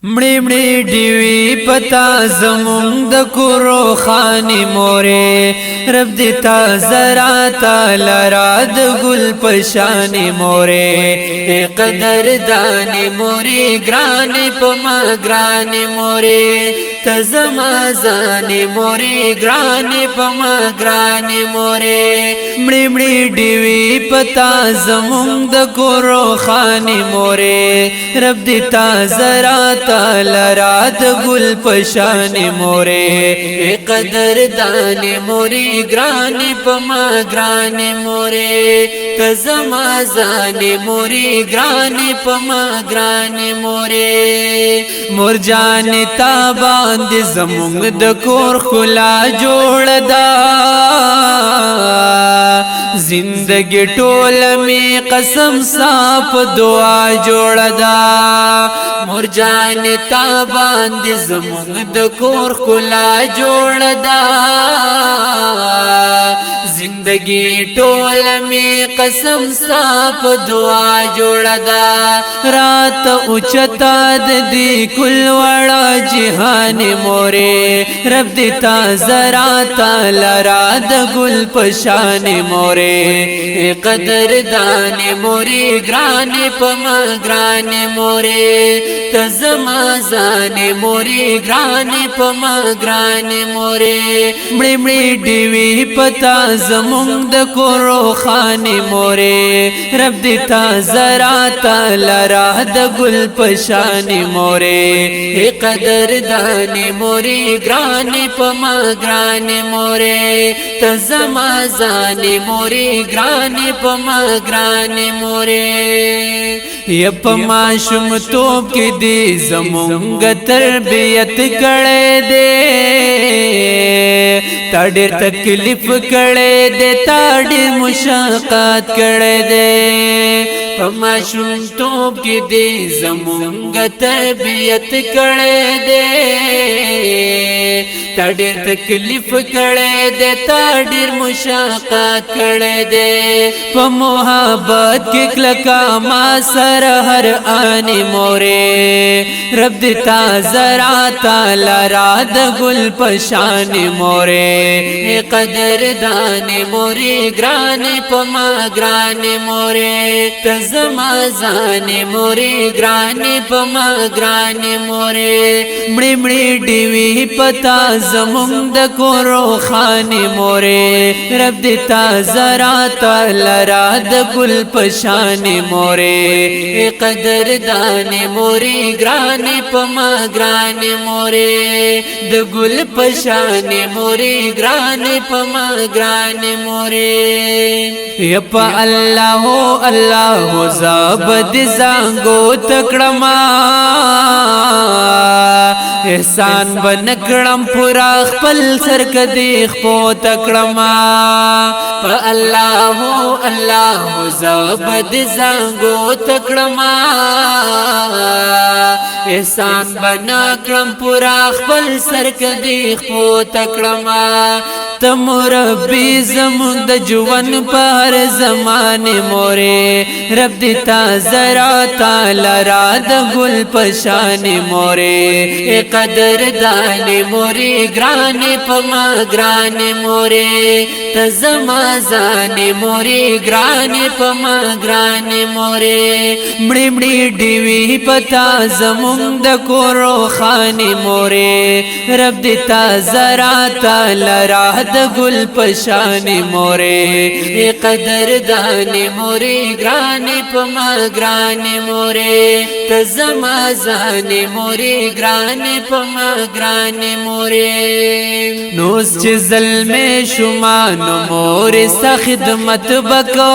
مړی مړی دیوی پتا زمون د کورو خانی مورې رب دې تا زرا تعالی را د ګل پشانی مورې قدر دانی مورې ګران پما ګران مورې تزما زانی مورې ګران پما ګران مورې مړی مړی دیوی پتا زمون د کورو خانی مورې رب دې تا زرا تعالی را د ګل پشان مورې قدر دان مورې ګران پما ګران مورې کزما زان مورې ګران پما ګران مورې مور جان تا باندې زمونږ د کور خلا جوړ دا زندگی ټول می قسم صاف دعا جوړ دا مور جان تا باندې زمونږ د کور خلا جوړ دا زندگی ټول می قسم صاف دعا جوړ دا رات اوچتا د دې کل وړا جهان مورې رب دې تا زرا تعالی را د ګل پشان مورې قدر دان مورې ګران پما ګران مورې تزما زان مورې ګران پما ګران مورې مړی مړی دیوی پتا زمون د کورو خانی مورې رب دې تا زرا تعالی را د ګل پشان مورې قدر دان مورې ګران پما ګران مورې تزما زان مورې ګران پما ګران مورې یپ ما شم توپ کې دې زمونږ تربیت کړې دې تا ډېر تکلیف کړې دې تا ډېر مشقت کړې دې پما شم توپ کې دې زمونږ تربیت کړې دې تا ډېر تکلیف کړې دې تا ډېر مشقت کړې دې په محبت کې کلکا ما سر هر آنی مورې رب دې تا زرا تعالی را د ګل پشان مورې قدر دان مورې ګران پما ګران مورې تزما زان مورې ګران پما ګران مورې مړی مړی دیوی پتا زمون د کورو خانی مورې رب دې تا زرا تعالی را د ګل پشان مورې قدر دان مورې ګران پما ګران مورې د ګل پشان مورې ګران پما ګران مورې یپ الله الله زبد زنګو تکړما احسان بنکړم پورا خپل سر کدی خپو تکړما په الله الله زبد زنګو تکړما احسان بنکړم پورا خپل سر کدی خپو تکړما تم ربي زمون د جوان پر زمانه مورې رب دې تا زرا تعالی را د ګل پشان مورې قدر دان مورې ګران پما ګران مورې تزما زان مورې ګران پما ګران مورې مړی مړی دیوی پتا زمون د کورو خانی مورې رب دې تا زرا تعالی را د ګل پشان مورې قدر دان مورې ګران پما ګران مورې تزما زان مورې ګران پما ګران مورې نوس چې ظلم شومان مورې ستا خدمت بکوم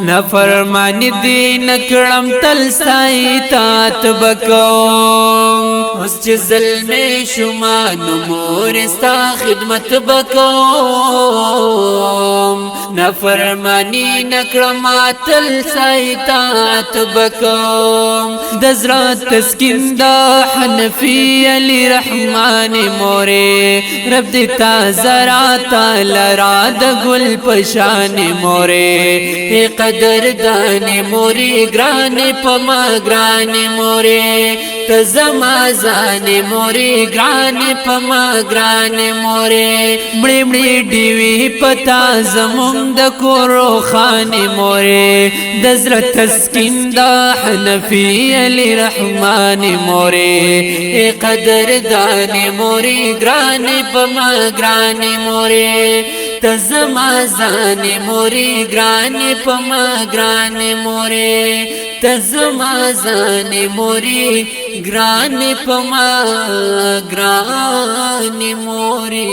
نفرمانی دی نکړم تل ستا اطاعت بکوم اوس چې ظلم شومان مور ستا خدمت بکوم نافرمانی نکړم تل سایتات بکوم دزرا تسکین دا حنفی علی رحمان مورے رب دیتا زرا تعالی را د گل پشان مورے قدر دان موری گران پما گران مورے تزما زان موری گران پما گران مورے مړی مړی دیوی پتا زمون د کورو خان مورے دزرا تسکین دا حنفی علی رحمان مورے قدر دان موری گران پما گران مورے تزما زان موری گران پما گران مورے تزما زان موری گران پما گران موری